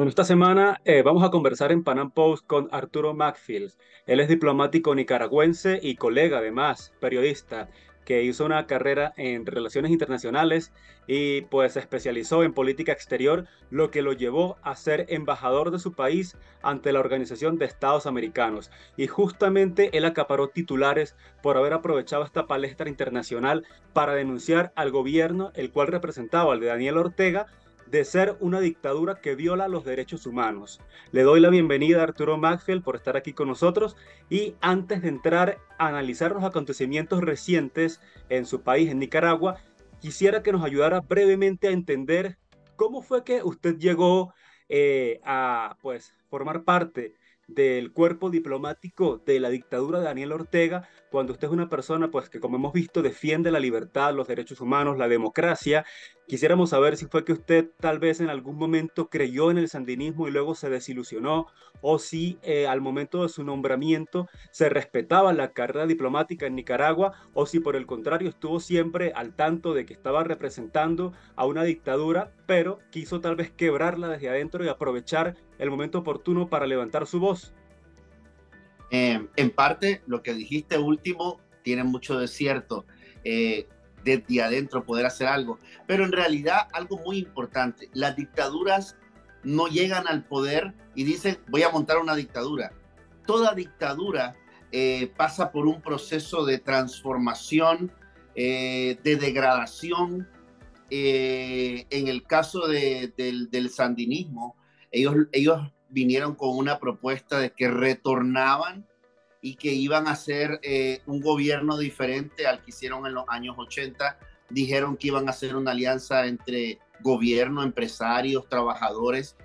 Bueno, esta semana vamos a conversar en Pan Am Post con Arturo Macfield. Él es diplomático nicaragüense y colega, además, periodista, que hizo una carrera en relaciones internacionales y pues se especializó en política exterior, lo que lo llevó a ser embajador de su país ante la Organización de Estados Americanos. Y justamente él acaparó titulares por haber aprovechado esta palestra internacional para denunciar al gobierno, el cual representaba al de Daniel Ortega, de ser una dictadura que viola los derechos humanos. Le doy la bienvenida a Arturo Macfield por estar aquí con nosotros y antes de entrar a analizar los acontecimientos recientes en su país, en Nicaragua, quisiera que nos ayudara brevemente a entender cómo fue que usted llegó a pues, formar parte del cuerpo diplomático de la dictadura de Daniel Ortega, cuando usted es una persona pues que, como hemos visto, defiende la libertad, los derechos humanos, la democracia. Quisiéramos saber si fue que usted tal vez en algún momento creyó en el sandinismo y luego se desilusionó, o si al momento de su nombramiento se respetaba la carrera diplomática en Nicaragua, o si por el contrario estuvo siempre al tanto de que estaba representando a una dictadura, pero quiso tal vez quebrarla desde adentro y aprovechar el momento oportuno para levantar su voz. En parte, lo que dijiste último tiene mucho de cierto, desde adentro poder hacer algo, pero en realidad algo muy importante, las dictaduras no llegan al poder y dicen voy a montar una dictadura. Toda dictadura pasa por un proceso de transformación, de degradación. En el caso del sandinismo, ellos vinieron con una propuesta de que retornaban y que iban a hacer un gobierno diferente al que hicieron en los años 80. Dijeron que iban a hacer una alianza entre gobierno, empresarios, trabajadores,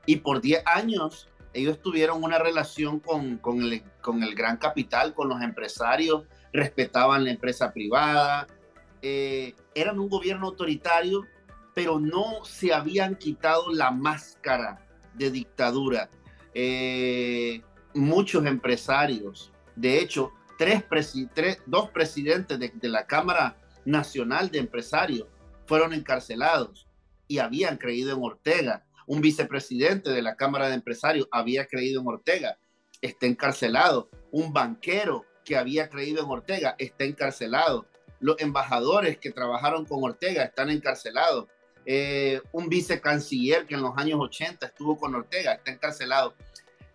y por 10 años ellos tuvieron una relación con el gran capital, con los empresarios, respetaban la empresa privada, eran un gobierno autoritario, pero no se habían quitado la máscara de dictadura. Muchos empresarios, de hecho, dos presidentes de la Cámara Nacional de Empresarios fueron encarcelados y habían creído en Ortega. Un vicepresidente de la Cámara de Empresarios había creído en Ortega, está encarcelado. Un banquero que había creído en Ortega está encarcelado. Los embajadores que trabajaron con Ortega están encarcelados. Un vicecanciller que en los años 80 estuvo con Ortega está encarcelado.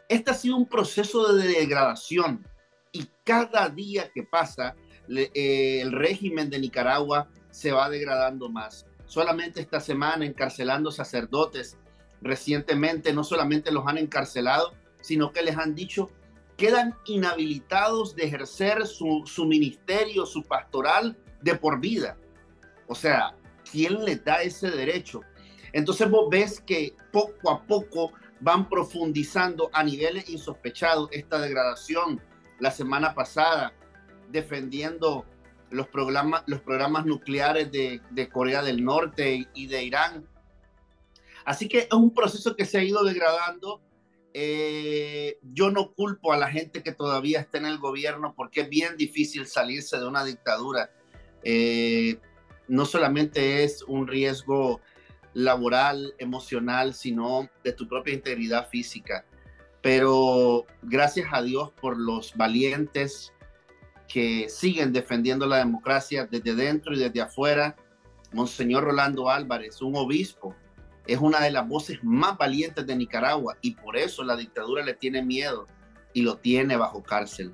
Este ha sido un proceso de degradación y cada día que pasa el régimen de Nicaragua se va degradando más. Solamente esta semana encarcelando sacerdotes. Recientemente no solamente los han encarcelado, sino que les han dicho quedan inhabilitados de ejercer su ministerio, su pastoral de por vida. O sea, ¿quién les da ese derecho? Entonces vos ves que poco a poco van profundizando a niveles insospechados esta degradación. La semana pasada, defendiendo los programas nucleares de Corea del Norte y de Irán. Así que es un proceso que se ha ido degradando. Yo no culpo a la gente que todavía está en el gobierno porque es bien difícil salirse de una dictadura. No solamente es un riesgo laboral, emocional, sino de tu propia integridad física. Pero gracias a Dios por los valientes que siguen defendiendo la democracia desde dentro y desde afuera. Monseñor Rolando Álvarez, un obispo, es una de las voces más valientes de Nicaragua y por eso la dictadura le tiene miedo y lo tiene bajo cárcel.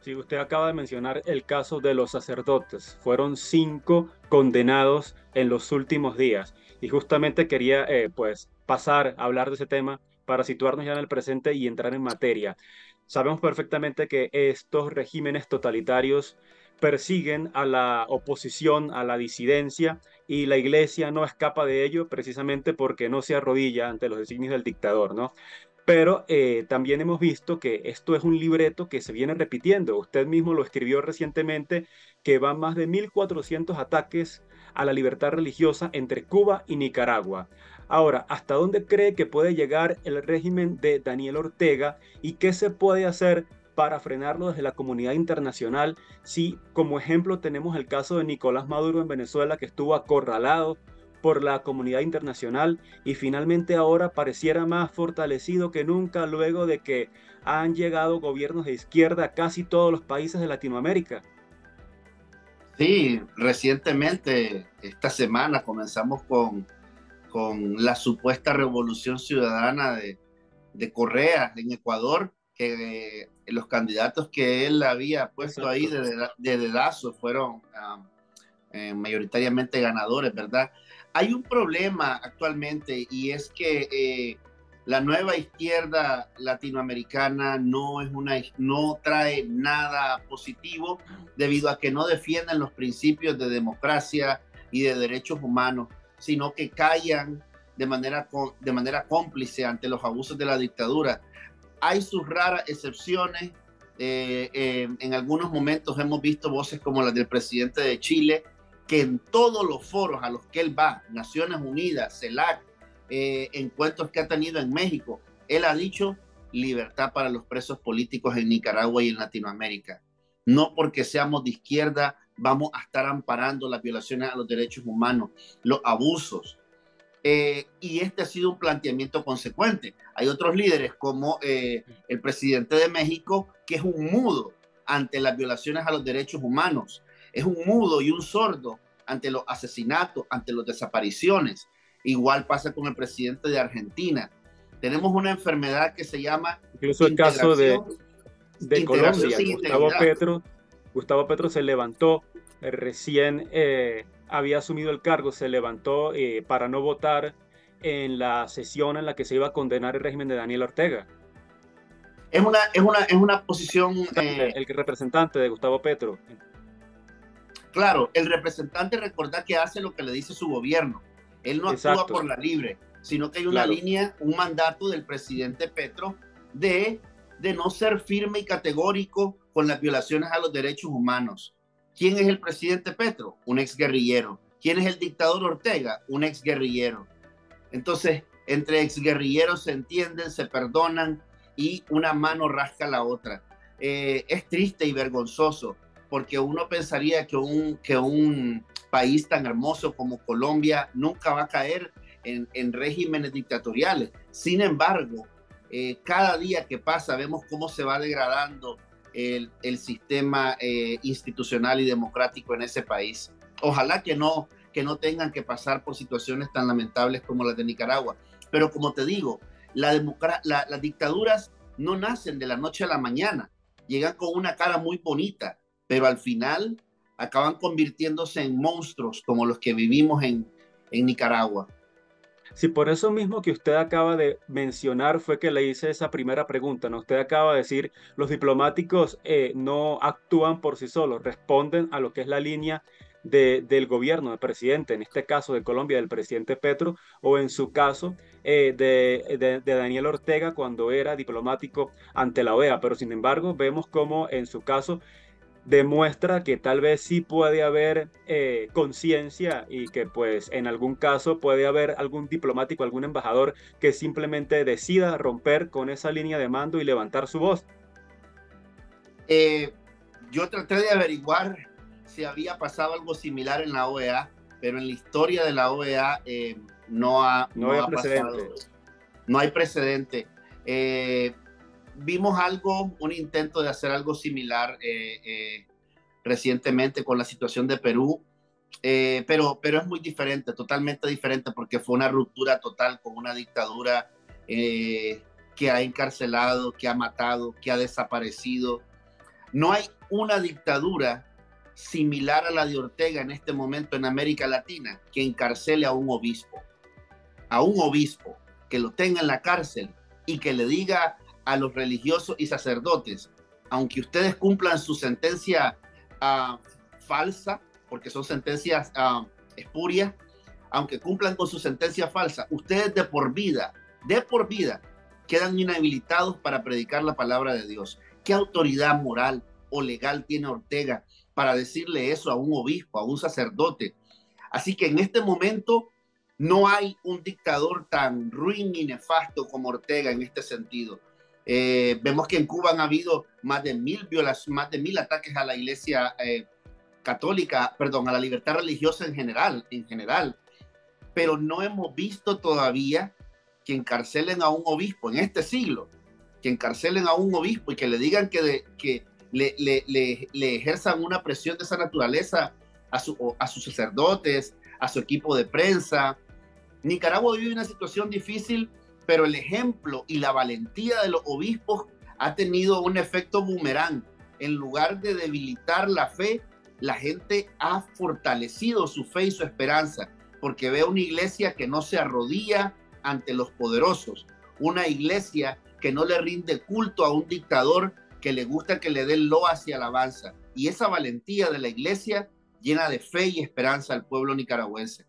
Sí, usted acaba de mencionar el caso de los sacerdotes. Fueron 5 condenados en los últimos días. Y justamente quería pues pasar a hablar de ese tema para situarnos ya en el presente y entrar en materia. Sabemos perfectamente que estos regímenes totalitarios persiguen a la oposición, a la disidencia, y la iglesia no escapa de ello precisamente porque no se arrodilla ante los designios del dictador, ¿no? Pero también hemos visto que esto es un libreto que se viene repitiendo. Usted mismo lo escribió recientemente, que van más de 1.400 ataques a la libertad religiosa entre Cuba y Nicaragua. Ahora, ¿hasta dónde cree que puede llegar el régimen de Daniel Ortega y qué se puede hacer para frenarlo desde la comunidad internacional si, como ejemplo, tenemos el caso de Nicolás Maduro en Venezuela, que estuvo acorralado por la comunidad internacional y finalmente ahora pareciera más fortalecido que nunca luego de que han llegado gobiernos de izquierda a casi todos los países de Latinoamérica. Sí, recientemente, esta semana, comenzamos con la supuesta revolución ciudadana de Correa en Ecuador, que los candidatos que él había puesto ahí Exacto. de dedazo fueron mayoritariamente ganadores, ¿verdad? Hay un problema actualmente y es que la nueva izquierda latinoamericana no trae nada positivo debido a que no defienden los principios de democracia y de derechos humanos, sino que callan de manera cómplice ante los abusos de la dictadura. Hay sus raras excepciones. En algunos momentos hemos visto voces como las del presidente de Chile, que en todos los foros a los que él va, Naciones Unidas, CELAC, encuentros que ha tenido en México, él ha dicho libertad para los presos políticos en Nicaragua y en Latinoamérica. No porque seamos de izquierda vamos a estar amparando las violaciones a los derechos humanos, los abusos. Y este ha sido un planteamiento consecuente. Hay otros líderes como el presidente de México, que es un mudo ante las violaciones a los derechos humanos, es un mudo y un sordo ante los asesinatos, ante las desapariciones. Igual pasa con el presidente de Argentina. Tenemos una enfermedad que se llama Incluso el caso integración, de integración Colombia, sin integridad. Gustavo Petro se levantó, recién había asumido el cargo, se levantó para no votar en la sesión en la que se iba a condenar el régimen de Daniel Ortega. Es una posición, El representante de Gustavo Petro. claro, el representante recordar que hace lo que le dice su gobierno. Él no actúa Exacto, por la libre, sino que hay una claro. línea, un mandato del presidente Petro de, de no ser firme y categórico con las violaciones a los derechos humanos. ¿Quién es el presidente Petro? Un exguerrillero. ¿Quién es el dictador Ortega? Un exguerrillero. Entonces, entre exguerrilleros se entienden, se perdonan y una mano rasca la otra. Es triste y vergonzoso porque uno pensaría que un país tan hermoso como Colombia nunca va a caer en regímenes dictatoriales. Sin embargo, cada día que pasa vemos cómo se va degradando el sistema institucional y democrático en ese país. Ojalá que no tengan que pasar por situaciones tan lamentables como las de Nicaragua. Pero como te digo, las dictaduras no nacen de la noche a la mañana, llegan con una cara muy bonita, pero al final acaban convirtiéndose en monstruos como los que vivimos en Nicaragua. Sí, por eso mismo que usted acaba de mencionar fue que le hice esa primera pregunta, ¿no? Usted acaba de decir, los diplomáticos no actúan por sí solos, responden a lo que es la línea del gobierno, del presidente, en este caso de Colombia, del presidente Petro, o en su caso de Daniel Ortega cuando era diplomático ante la OEA. Pero sin embargo, vemos como en su caso demuestra que tal vez sí puede haber conciencia y que pues en algún caso puede haber algún diplomático, algún embajador que simplemente decida romper con esa línea de mando y levantar su voz. Eh, yo traté de averiguar si había pasado algo similar en la OEA, pero en la historia de la OEA No no hay ha pasado, precedente. no hay precedente. Vimos un intento de hacer algo similar recientemente con la situación de Perú, pero es muy diferente, totalmente diferente, porque fue una ruptura total con una dictadura que ha encarcelado, que ha matado, que ha desaparecido. No hay una dictadura similar a la de Ortega en este momento en América Latina que encarcele a un obispo que lo tenga en la cárcel y que le diga a los religiosos y sacerdotes, aunque ustedes cumplan su sentencia falsa, porque son sentencias espurias, aunque cumplan con su sentencia falsa, ustedes de por vida, quedan inhabilitados para predicar la palabra de Dios. ¿Qué autoridad moral o legal tiene Ortega para decirle eso a un obispo, a un sacerdote? Así que en este momento no hay un dictador tan ruin y nefasto como Ortega en este sentido. Vemos que en Cuba han habido más de 1000 ataques a la iglesia católica, perdón, a la libertad religiosa en general. pero no hemos visto todavía que encarcelen a un obispo en este siglo, que encarcelen a un obispo y que le digan que le ejerzan una presión de esa naturaleza a sus sacerdotes, a su equipo de prensa. Nicaragua vive una situación difícil, pero el ejemplo y la valentía de los obispos ha tenido un efecto boomerang. En lugar de debilitar la fe, la gente ha fortalecido su fe y su esperanza, porque ve una iglesia que no se arrodilla ante los poderosos, una iglesia que no le rinde culto a un dictador que le gusta que le den loas y alabanza. Y esa valentía de la iglesia llena de fe y esperanza al pueblo nicaragüense.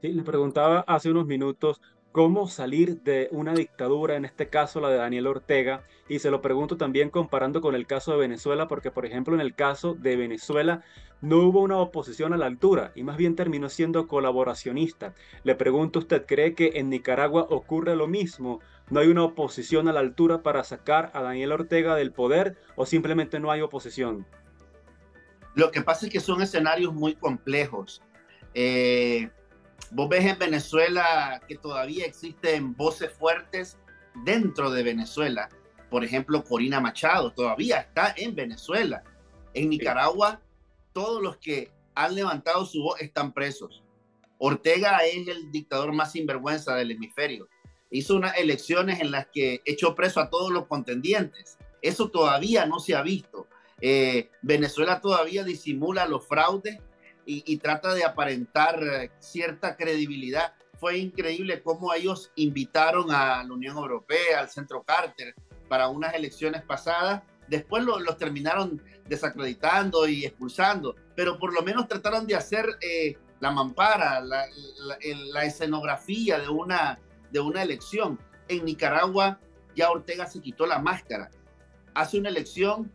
Sí, le preguntaba hace unos minutos cómo salir de una dictadura, en este caso la de Daniel Ortega, y se lo pregunto también comparando con el caso de Venezuela, porque por ejemplo en el caso de Venezuela no hubo una oposición a la altura y más bien terminó siendo colaboracionista. Le pregunto, ¿usted cree que en Nicaragua ocurre lo mismo? ¿No hay una oposición a la altura para sacar a Daniel Ortega del poder o simplemente no hay oposición? Lo que pasa es que son escenarios muy complejos. Vos ves en Venezuela que todavía existen voces fuertes dentro de Venezuela. Por ejemplo, Corina Machado todavía está en Venezuela. En Nicaragua, todos los que han levantado su voz están presos. Ortega es el dictador más sinvergüenza del hemisferio. Hizo unas elecciones en las que echó preso a todos los contendientes. Eso todavía no se ha visto. Venezuela todavía disimula los fraudes y trata de aparentar cierta credibilidad. Fue increíble cómo ellos invitaron a la Unión Europea, al Centro Carter, para unas elecciones pasadas. Después los terminaron desacreditando y expulsando, pero por lo menos trataron de hacer la mampara, la escenografía de una elección. En Nicaragua ya Ortega se quitó la máscara, hace una elección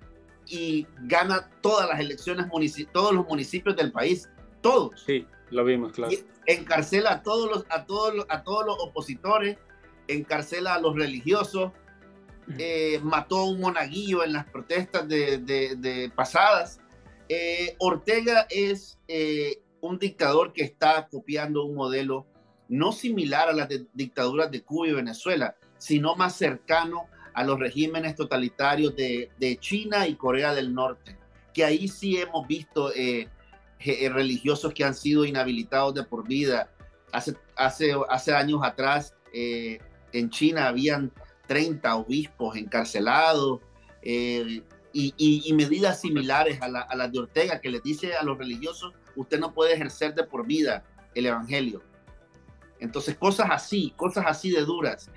y gana todas las elecciones, todos los municipios del país, todos. Sí, lo vimos, claro. Y encarcela a todos los opositores, encarcela a los religiosos, mató a un monaguillo en las protestas de pasadas. Ortega es un dictador que está copiando un modelo no similar a las dictaduras de Cuba y Venezuela, sino más cercano a los regímenes totalitarios de China y Corea del Norte, que ahí sí hemos visto religiosos que han sido inhabilitados de por vida. Hace años atrás en China habían 30 obispos encarcelados y medidas similares a las de Ortega, que les dice a los religiosos: usted no puede ejercer de por vida el evangelio. Entonces cosas así de duras.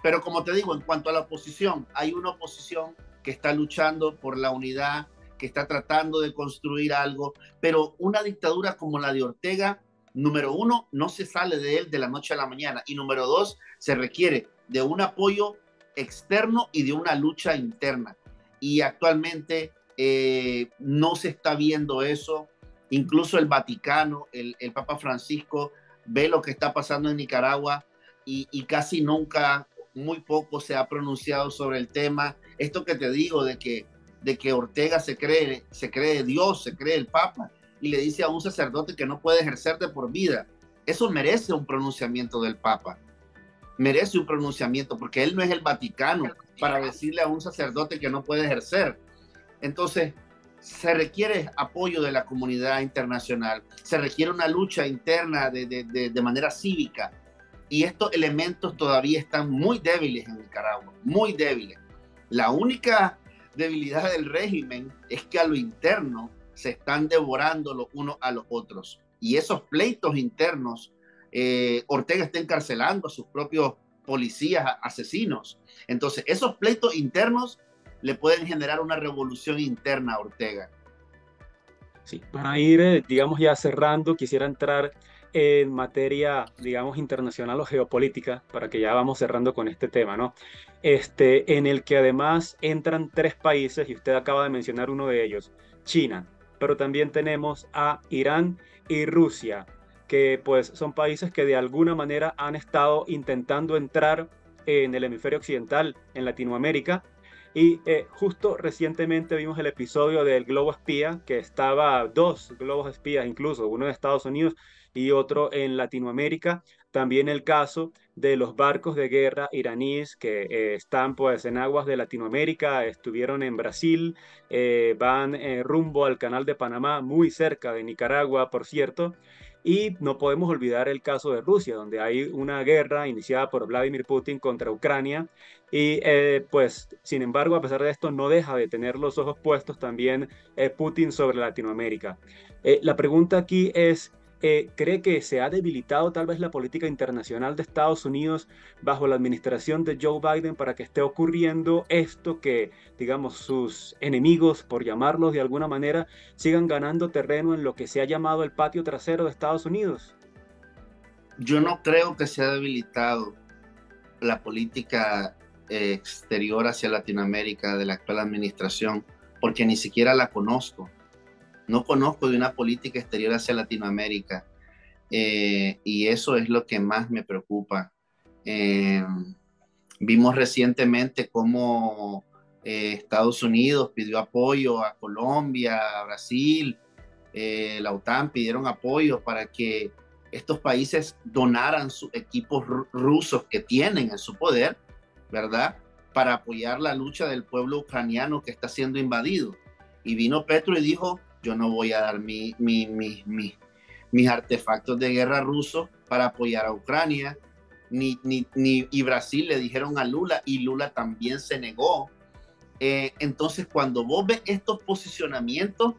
Pero como te digo, en cuanto a la oposición, hay una oposición que está luchando por la unidad, que está tratando de construir algo, pero una dictadura como la de Ortega, número uno, no se sale de él de la noche a la mañana, y número dos, se requiere de un apoyo externo y de una lucha interna. Y actualmente no se está viendo eso. Incluso el Vaticano, el Papa Francisco, ve lo que está pasando en Nicaragua y casi nunca, muy poco se ha pronunciado sobre el tema. Esto que te digo de que Ortega se cree Dios, se cree el Papa, y le dice a un sacerdote que no puede ejercer de por vida. Eso merece un pronunciamiento del Papa. Merece un pronunciamiento, porque él no es el Vaticano para decirle a un sacerdote que no puede ejercer. Entonces, se requiere apoyo de la comunidad internacional, se requiere una lucha interna de manera cívica. Y estos elementos todavía están muy débiles en Nicaragua, muy débiles. La única debilidad del régimen es que a lo interno se están devorando los unos a los otros. Y esos pleitos internos, Ortega está encarcelando a sus propios policías asesinos. Entonces, esos pleitos internos le pueden generar una revolución interna a Ortega. Sí, para ir, digamos, ya cerrando, quisiera entrar en materia, digamos, internacional o geopolítica, para que ya vamos cerrando con este tema, ¿no? En el que además entran tres países, y usted acaba de mencionar uno de ellos, China, pero también tenemos a Irán y Rusia, que pues son países que de alguna manera han estado intentando entrar en el hemisferio occidental, en Latinoamérica, Y justo recientemente vimos el episodio del globo espía, que estaba dos globos espías incluso, uno en Estados Unidos y otro en Latinoamérica. También el caso de los barcos de guerra iraníes que están pues en aguas de Latinoamérica, estuvieron en Brasil, van rumbo al Canal de Panamá, muy cerca de Nicaragua, por cierto. Y no podemos olvidar el caso de Rusia, donde hay una guerra iniciada por Vladimir Putin contra Ucrania. Y pues, sin embargo, a pesar de esto, no deja de tener los ojos puestos también Putin sobre Latinoamérica. La pregunta aquí es, ¿cree que se ha debilitado tal vez la política internacional de Estados Unidos bajo la administración de Joe Biden para que esté ocurriendo esto que, digamos, sus enemigos, por llamarlos de alguna manera, sigan ganando terreno en lo que se ha llamado el patio trasero de Estados Unidos? Yo no creo que se ha debilitado la política exterior hacia Latinoamérica de la actual administración, porque ni siquiera la conozco. No conozco de una política exterior hacia Latinoamérica, y eso es lo que más me preocupa. Eh, Vimos recientemente cómo Estados Unidos pidió apoyo a Colombia, a Brasil, la OTAN pidieron apoyo para que estos países donaran sus equipos rusos que tienen en su poder, ¿verdad? Para apoyar la lucha del pueblo ucraniano que está siendo invadido. Y vino Petro y dijo, yo no voy a dar mis artefactos de guerra rusos para apoyar a Ucrania. Y Brasil le dijeron a Lula y Lula también se negó. Entonces, cuando vos ves estos posicionamientos,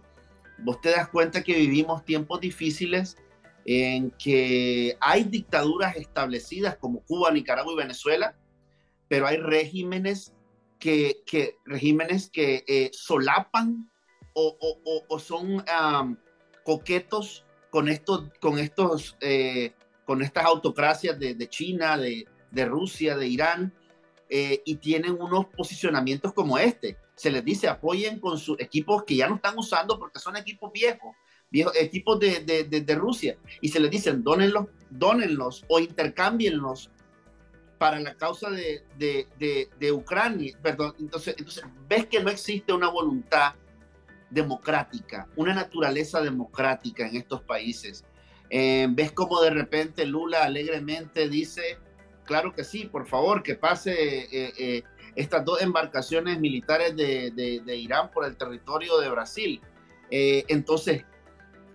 vos te das cuenta que vivimos tiempos difíciles en que hay dictaduras establecidas como Cuba, Nicaragua y Venezuela, pero hay regímenes que solapan o son coquetos con estas autocracias de China, de Rusia, de Irán, y tienen unos posicionamientos como este. Se les dice apoyen con sus equipos que ya no están usando porque son equipos viejos equipos de Rusia, y se les dicen dónenlos o intercámbienlos para la causa de Ucrania. Perdón, entonces ves que no existe una voluntad democrática, una naturaleza democrática en estos países. Ves como de repente Lula alegremente dice, claro que sí, por favor, que pase estas dos embarcaciones militares de Irán por el territorio de Brasil. Entonces,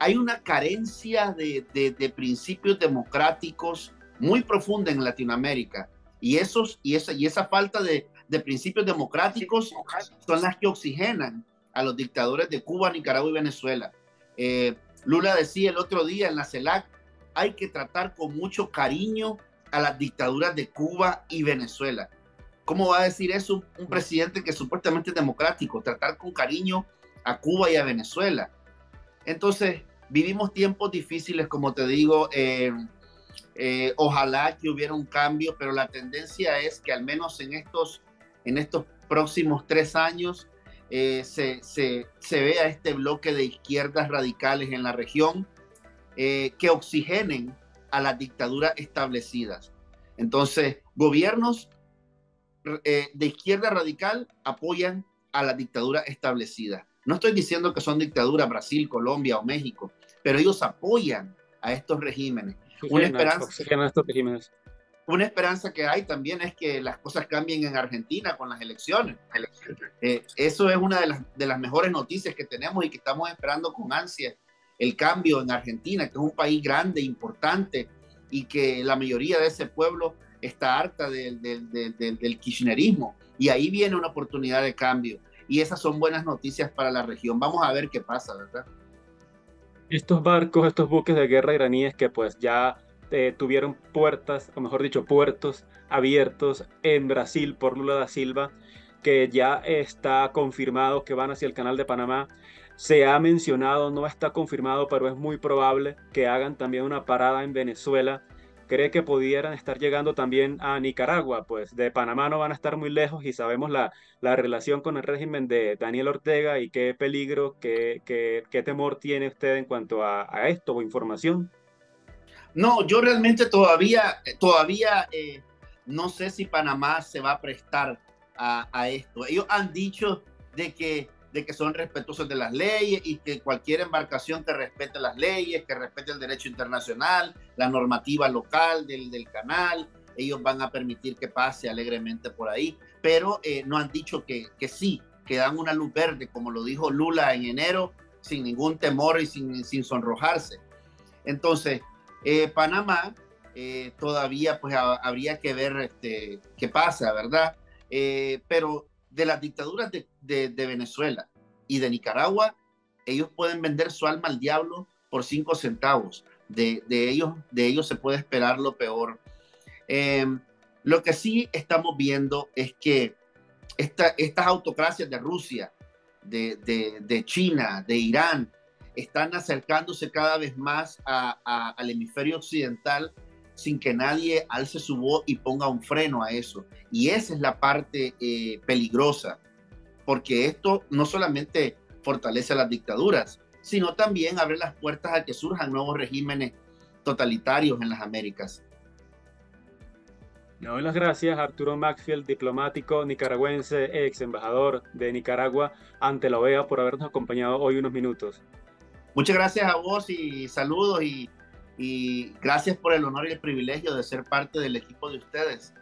hay una carencia de principios democráticos muy profunda en Latinoamérica. Y esa falta de principios democráticos son las que oxigenan a los dictadores de Cuba, Nicaragua y Venezuela. Lula decía el otro día en la CELAC, hay que tratar con mucho cariño a las dictaduras de Cuba y Venezuela. ¿Cómo va a decir eso un presidente que supuestamente es democrático? Tratar con cariño a Cuba y a Venezuela. Entonces, vivimos tiempos difíciles, como te digo, ojalá que hubiera un cambio, pero la tendencia es que al menos en estos próximos 3 años se vea este bloque de izquierdas radicales en la región que oxigenen a las dictaduras establecidas. Entonces, gobiernos de izquierda radical apoyan a la dictadura establecida. No estoy diciendo que son dictaduras Brasil, Colombia o México, pero ellos apoyan a estos regímenes. Una esperanza que hay también es que las cosas cambien en Argentina con las elecciones. Eso es una de las mejores noticias que tenemos y que estamos esperando con ansia, el cambio en Argentina, que es un país grande, importante, y que la mayoría de ese pueblo está harta del kirchnerismo. Y ahí viene una oportunidad de cambio. Y esas son buenas noticias para la región. Vamos a ver qué pasa, ¿verdad? Estos barcos, estos buques de guerra iraníes que pues ya tuvieron puertas, o mejor dicho, puertos abiertos en Brasil por Lula da Silva, que ya está confirmado que van hacia el Canal de Panamá. Se ha mencionado, no está confirmado, pero es muy probable que hagan también una parada en Venezuela. ¿Cree que pudieran estar llegando también a Nicaragua? Pues de Panamá no van a estar muy lejos y sabemos la relación con el régimen de Daniel Ortega y qué peligro, qué temor tiene usted en cuanto a esto o información. No, yo realmente todavía no sé si Panamá se va a prestar a esto. Ellos han dicho de que son respetuosos de las leyes y que cualquier embarcación que respete las leyes, que respete el derecho internacional, la normativa local del canal, ellos van a permitir que pase alegremente por ahí, pero no han dicho que sí, que dan una luz verde, como lo dijo Lula en enero, sin ningún temor y sin sonrojarse. Entonces, Panamá todavía pues habría que ver qué pasa, ¿verdad? Pero de las dictaduras de Venezuela y de Nicaragua, ellos pueden vender su alma al diablo por 5 centavos. De ellos se puede esperar lo peor. Lo que sí estamos viendo es que estas autocracias de Rusia, de China, de Irán, están acercándose cada vez más al hemisferio occidental sin que nadie alce su voz y ponga un freno a eso. Y esa es la parte peligrosa, porque esto no solamente fortalece a las dictaduras, sino también abre las puertas a que surjan nuevos regímenes totalitarios en las Américas. Le doy las gracias a Arturo Macfield, diplomático nicaragüense, ex embajador de Nicaragua ante la OEA, por habernos acompañado hoy unos minutos. Muchas gracias a vos y saludos y gracias por el honor y el privilegio de ser parte del equipo de ustedes.